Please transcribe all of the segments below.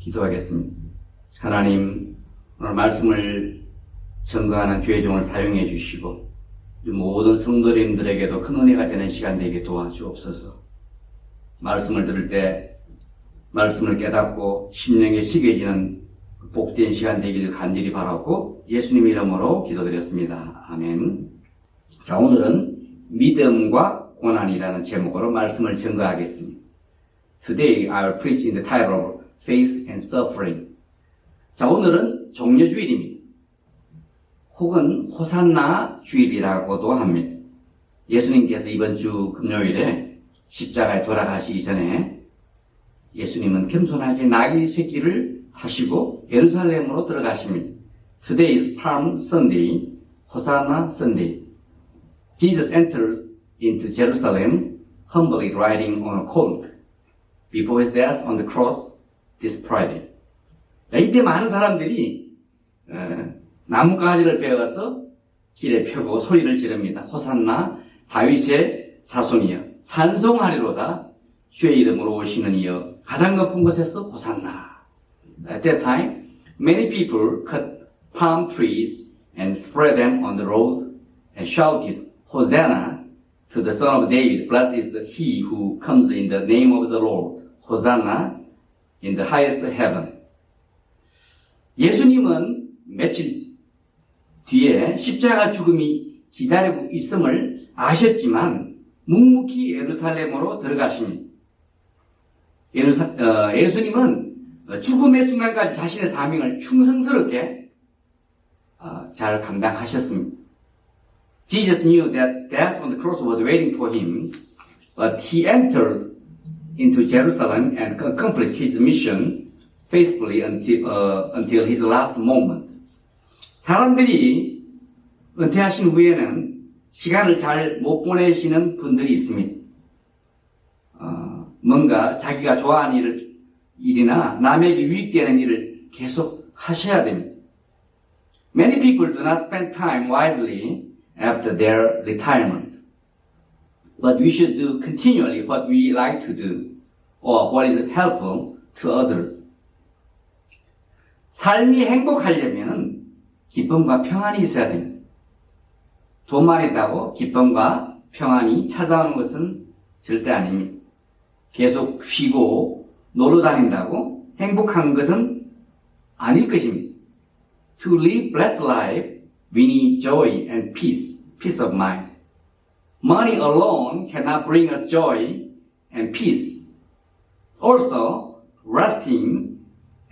기도하겠습니다. 하나님, 오늘 말씀을 증거하는 주의 종을 사용해 주시고 모든 성도님들에게도 큰 은혜가 되는 시간 되게 도와주옵소서. 말씀을 들을 때 말씀을 깨닫고 심령에 식어지는 복된 시간 되기를 간절히 바라고 예수님 이름으로 기도드렸습니다. 아멘. 자, 오늘은 믿음과 고난이라는 제목으로 말씀을 증거하겠습니다. Today I will preach in the title of Faith and Suffering. 자, 오늘은 종려주일입니다. 혹은 호산나 주일이라고도 합니다. 예수님께서 이번 주 금요일에 십자가에 돌아가시기 전에 예수님은 겸손하게 나귀 새끼를 타시고 예루살렘으로 들어가십니다. Today is Palm Sunday, Hosanna Sunday. Jesus enters into Jerusalem humbly riding on a colt before his death on the cross this Friday. 자, 이때 많은 사람들이 나뭇가지를 베어서 길에 펴고 소리를 지릅니다. 호산나 다윗의 자손이여 찬송하리로다 주의 이름으로 오시는 이여 가장 높은 곳에서 호산나. At that time, many people cut palm trees and spread them on the road and shouted, Hosanna to the Son of David. Blessed is he who comes in the name of the Lord. Hosanna in the highest heaven. 예수님은 며칠 뒤에 십자가 죽음이 기다리고 있음을 아셨지만 묵묵히 예루살렘으로 들어가십니다. 예수님은 죽음의 순간까지 자신의 사명을 충성스럽게 잘 감당하셨습니다. Jesus knew that death on the cross was waiting for him, but he entered into Jerusalem and accomplished his mission faithfully until his last moment. 사람들이 은퇴하신 후에는 시간을 잘 못 보내시는 분들이 있습니다. 뭔가 자기가 좋아하는 일이나 남에게 유익되는 일을 계속 하셔야 됩니다. Many people do not spend time wisely after their retirement. But we should do continually what we like to do or what is helpful to others. 삶이 행복하려면 기쁨과 평안이 있어야 됩니다. 돈만 있다고 기쁨과 평안이 찾아오는 것은 절대 아닙니다. 계속 쉬고 놀러 다닌다고 행복한 것은 아닐 것입니다. To live blessed life, we need joy and peace of mind. Money alone cannot bring us joy and peace. Also, resting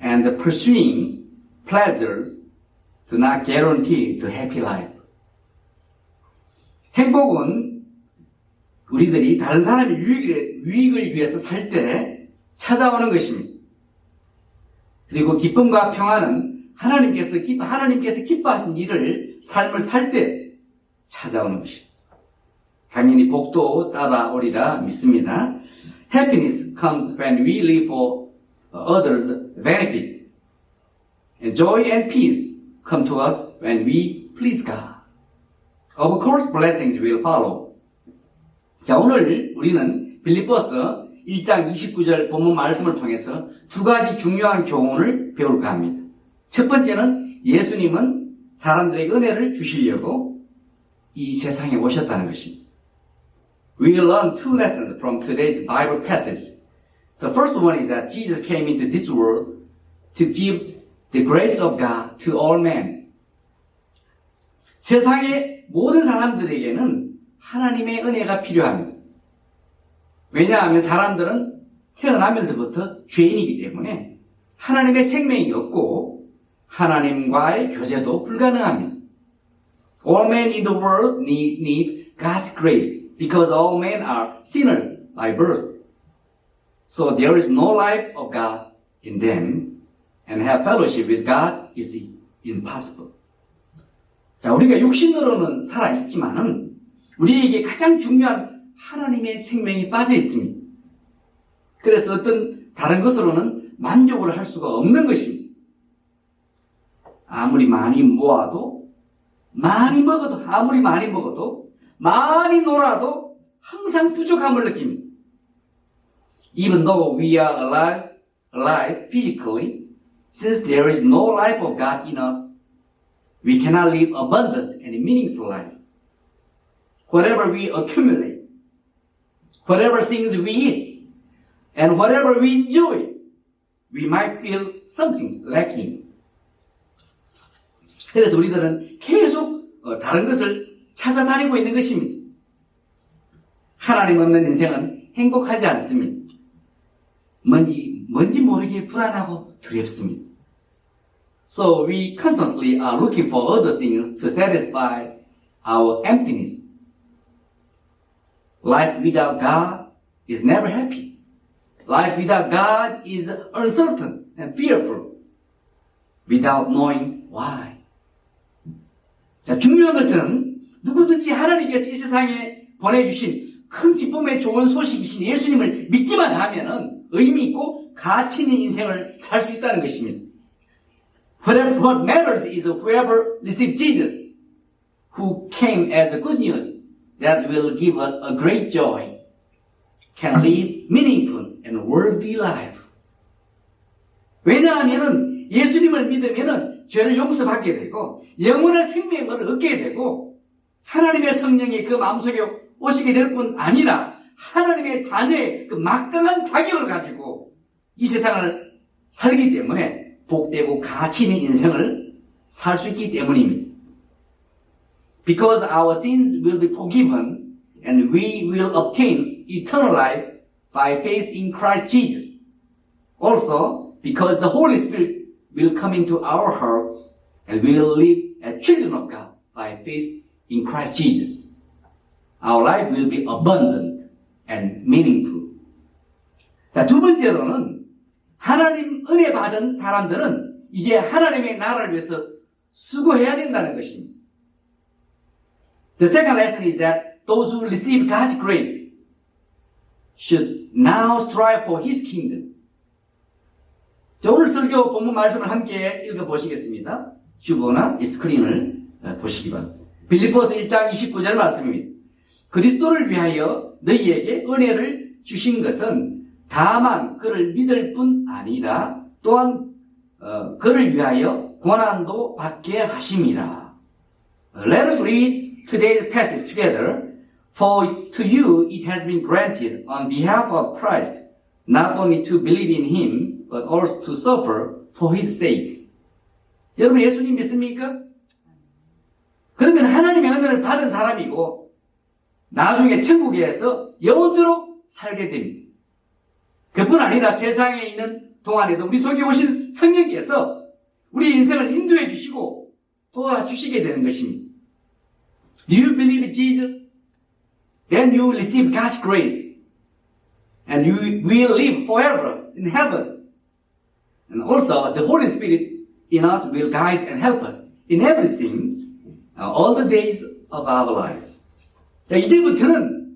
and pursuing pleasures do not guarantee the happy life. 행복은 우리들이 다른 사람의 유익을 위해서 살 때 찾아오는 것입니다. 그리고 기쁨과 평안은 하나님께서 기뻐하신 일을 삶을 살 때 찾아오는 것입니다. 당연히 복도 따라오리라 믿습니다. Happiness comes when we live for others' benefit. And joy and peace come to us when we please God. Of course, blessings will follow. 자, 오늘 우리는 빌립보서 1장 29절 본문 말씀을 통해서 두 가지 중요한 교훈을 배울까 합니다. 첫 번째는 예수님은 사람들에게 은혜를 주시려고 이 세상에 오셨다는 것입니다. We will learn two lessons from today's Bible passage. The first one is that Jesus came into this world to give the grace of God to all men. 세상의 모든 사람들에게는 하나님의 은혜가 필요합니다. 왜냐하면 사람들은 태어나면서부터 죄인이기 때문에 하나님의 생명이 없고 하나님과의 교제도 불가능합니다. All men in the world need God's grace because all men are sinners by birth. So there is no life of God in them and have fellowship with God is impossible. 자, 우리가 육신으로는 살아있지만은 우리에게 가장 중요한 하나님의 생명이 빠져 있습니다. 그래서 어떤 다른 것으로는 만족을 할 수가 없는 것입니다. 아무리 많이 모아도, 많이 먹어도, 아무리 많이 먹어도, 많이 놀아도 항상 부족함을 느낍니다. Even though we are alive physically, since there is no life of God in us, we cannot live abundant and meaningful life. Whatever we accumulate, whatever things we eat, and whatever we enjoy, we might feel something lacking. 그래서 우리들은 계속 다른 것을 찾아다니고 있는 것입니다. 하나님 없는 인생은 행복하지 않습니다. 뭔지 모르게 불안하고 두렵습니다. So we constantly are looking for other things to satisfy our emptiness. Life without God is never happy. Life without God is uncertain and fearful without knowing why. 자, 중요한 것은 누구든지 하나님께서 이 세상에 보내주신 큰 기쁨의 좋은 소식이신 예수님을 믿기만 하면은 의미 있고 가치 있는 인생을 살 수 있다는 것입니다. What matters is whoever receives Jesus, who came as the good news that will give us a great joy, can live meaningful and worthy life. 왜냐하면은 예수님을 믿으면은 죄를 용서받게 되고 영원한 생명을 얻게 되고 하나님의 성령이 그 마음속에 오시게 될 뿐 아니라 하나님의 자녀의 그 막강한 자격을 가지고 이 세상을 살기 때문에 복되고 가치 있는 인생을 살 수 있기 때문입니다. Because our sins will be forgiven and we will obtain eternal life by faith in Christ Jesus. Also, because the Holy Spirit will come into our hearts and we will live as children of God by faith in Christ Jesus. Our life will be abundant and meaningful. 자, 두 번째로는 하나님 은혜 받은 사람들은 이제 하나님의 나라를 위해서 수고해야 된다는 것입니다. The second lesson is that those who receive God's grace should now strive for His kingdom. 자, 오늘 설교 본문 말씀을 함께 읽어보시겠습니다. 주보나 이 스크린을 보시기 바랍니다. 빌립보서 1장 29절 말씀입니다. 그리스도를 위하여 너희에게 은혜를 주신 것은 다만 그를 믿을 뿐 아니라 또한 그를 위하여 고난도 받게 하심이라. Let us read today's passage together. For to you it has been granted on behalf of Christ not only to believe in Him but also to suffer for His sake. 여러분 예수님 믿습니까? 그러면 하나님의 은혜를 받은 사람이고 나중에 천국에서 영원토록 살게 됩니다. 그뿐 아니라 세상에 있는 동안에도 우리 속에 오신 성령께서 우리 인생을 인도해 주시고 도와주시게 되는 것입니다. Do you believe in Jesus? Then you will receive God's grace and you will live forever in heaven. And also the Holy Spirit in us will guide and help us in everything all the days of our life. 자, 이제부터는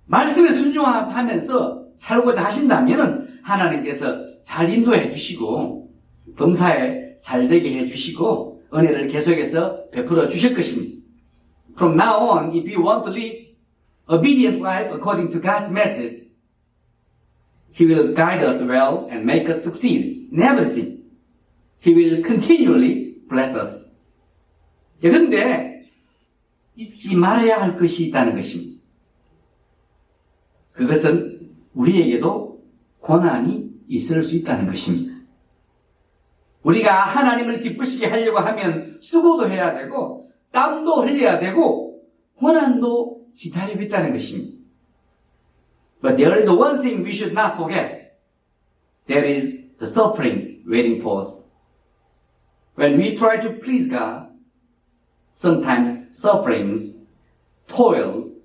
말씀에 순종하면서 살고자 하신다면 하나님께서 잘 인도해 주시고 범사에 잘 되게 해 주시고 은혜를 계속해서 베풀어 주실 것입니다. From now on, if you want to live obedient life according to God's message, He will guide us well and make us succeed in everything. He will continually bless us. 그런데 잊지 말아야 할 것이 있다는 것입니다. 그것은 우리에게도 고난이 있을 수 있다는 것입니다. 우리가 하나님을 기쁘시게 하려고 하면 수고도 해야 되고 땀도 흘려야 되고 고난도 기다리고 있다는 것입니다. But there is one thing we should not forget. That is the suffering waiting for us. When we try to please God, sometimes sufferings, toils,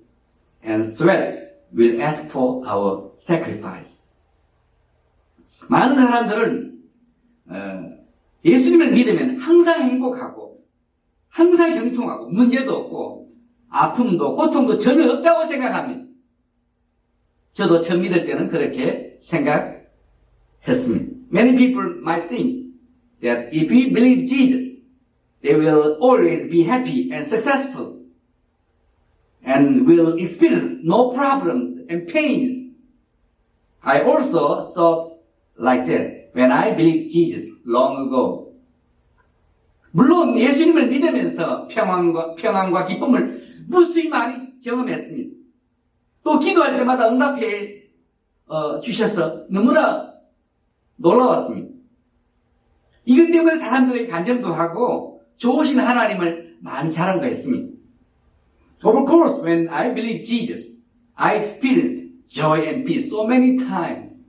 and sweat will ask for our sacrifice. 많은 사람들은 예수님을 믿으면 항상 행복하고 항상 형통하고 문제도 없고 아픔도 고통도 전혀 없다고 생각합니다. 저도 처음 믿을 때는 그렇게 생각했습니다. Many people might think that if we believe Jesus, they will always be happy and successful and will experience no problems and pains. I also thought like that when I believed Jesus long ago. 물론 예수님을 믿으면서 평안과 기쁨을 무수히 많이 경험했습니다. 또 기도할 때마다 응답해 주셔서 너무나 놀라웠습니다. 이것 때문에 사람들의 간증도 하고 좋으신 하나님을 많이 자랑했습니다. Of course, when I believed Jesus, I experienced joy and peace so many times.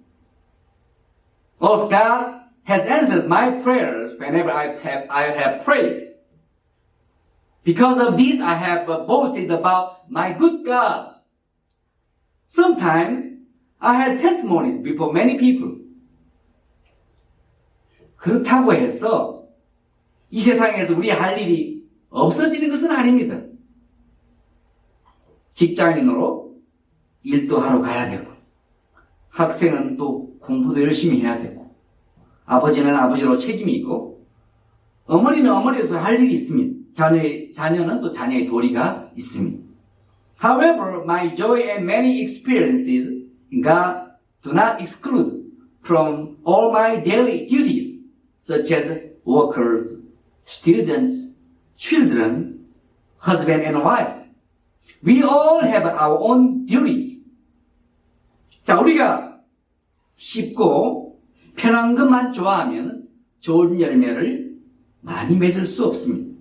Also, God has answered my prayers whenever I have prayed. Because of this, I have boasted about my good God. Sometimes, I had testimonies before many people. 그렇다고 해서 이 세상에서 우리 할 일이 없어지는 것은 아닙니다. 직장인으로 일도 하러 가야 되고, 학생은 또 공부도 열심히 해야 되고, 아버지는 아버지로 책임이 있고, 어머니는 어머니로서 할 일이 있습니다. 자녀는 또 자녀의 도리가 있습니다. However, my joy and many experiences in God do not exclude from all my daily duties, such as workers, students, children, husband and wife. We all have our own duties. 자, 우리가 쉽고 편한 것만 좋아하면 좋은 열매를 많이 맺을 수 없습니다.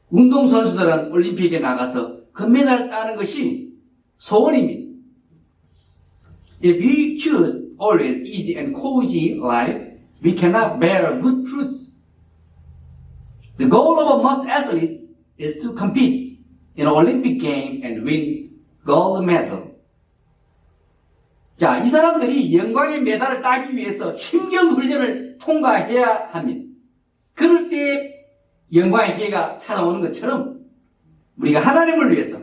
운동선수들은 올림픽에 나가서 금메달 따는 것이 소원입니다. If we choose always easy and cozy life, we cannot bear good fruits. The goal of most athletes is to compete in an Olympic game and win gold medal. 자, 이 사람들이 영광의 메달을 따기 위해서 힘겨운 훈련을 통과해야 합니다. 그럴 때 영광의 기회가 찾아오는 것처럼 우리가 하나님을 위해서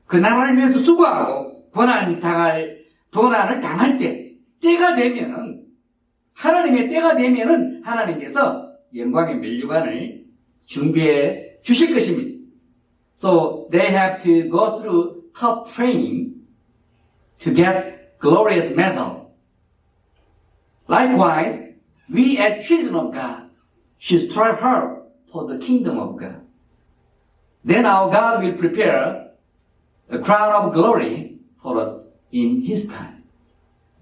그 나라를 위해서 수고하고 고난을 당할 때 때가 되면은 하나님의 때가 되면은 하나님께서 영광의 면류관을 준비해 주실 것입니다. So they have to go through tough training to get glorious medal. Likewise, we as children of God should strive hard for the kingdom of God. Then our God will prepare a crown of glory for us in His time.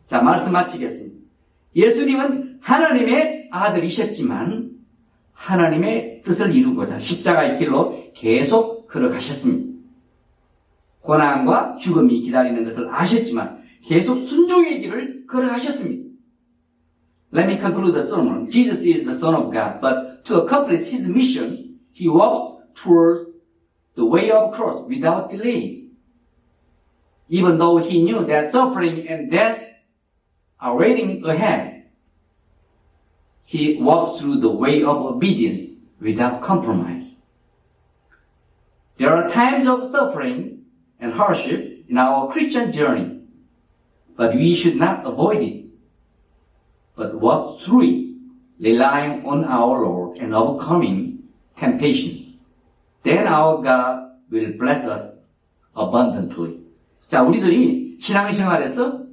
자, 말씀 마치겠습니다. 예수님은 하나님의 아들이셨지만 하나님의 뜻을 이루고자 십자가의 길로 계속 걸어가셨습니다. 고난과 죽음이 기다리는 것을 아셨지만 계속 순종의 길을 걸어가셨습니다. Let me conclude the sermon. Jesus is the Son of God, but to accomplish His mission, He walked towards the way of cross without delay. Even though He knew that suffering and death are waiting ahead, He walked through the way of obedience without compromise. There are times of suffering and hardship in our Christian journey, but we should not avoid it, but walk through it, relying on our Lord and overcoming temptations. Then our God will bless us abundantly. 자, 우리들이 신앙생활에서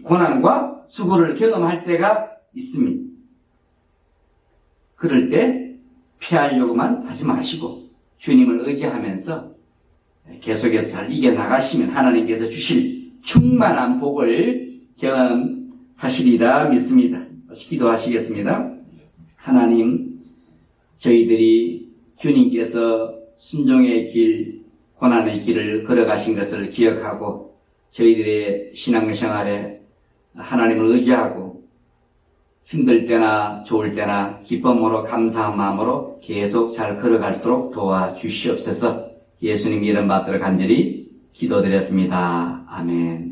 고난과 수고를 경험할 때가 있습니다. 그럴 때 피하려고만 하지 마시고 주님을 의지하면서 계속해서 잘 이겨나가시면 하나님께서 주실 충만한 복을 경험하시리라 믿습니다. 기도하시겠습니다. 하나님, 저희들이 주님께서 순종의 길, 고난의 길을 걸어가신 것을 기억하고 저희들의 신앙생활에 하나님을 의지하고 힘들 때나 좋을 때나 기쁨으로 감사한 마음으로 계속 잘 걸어갈수록 도와주시옵소서. 예수님 이름 받들어 간절히 기도드렸습니다. 아멘.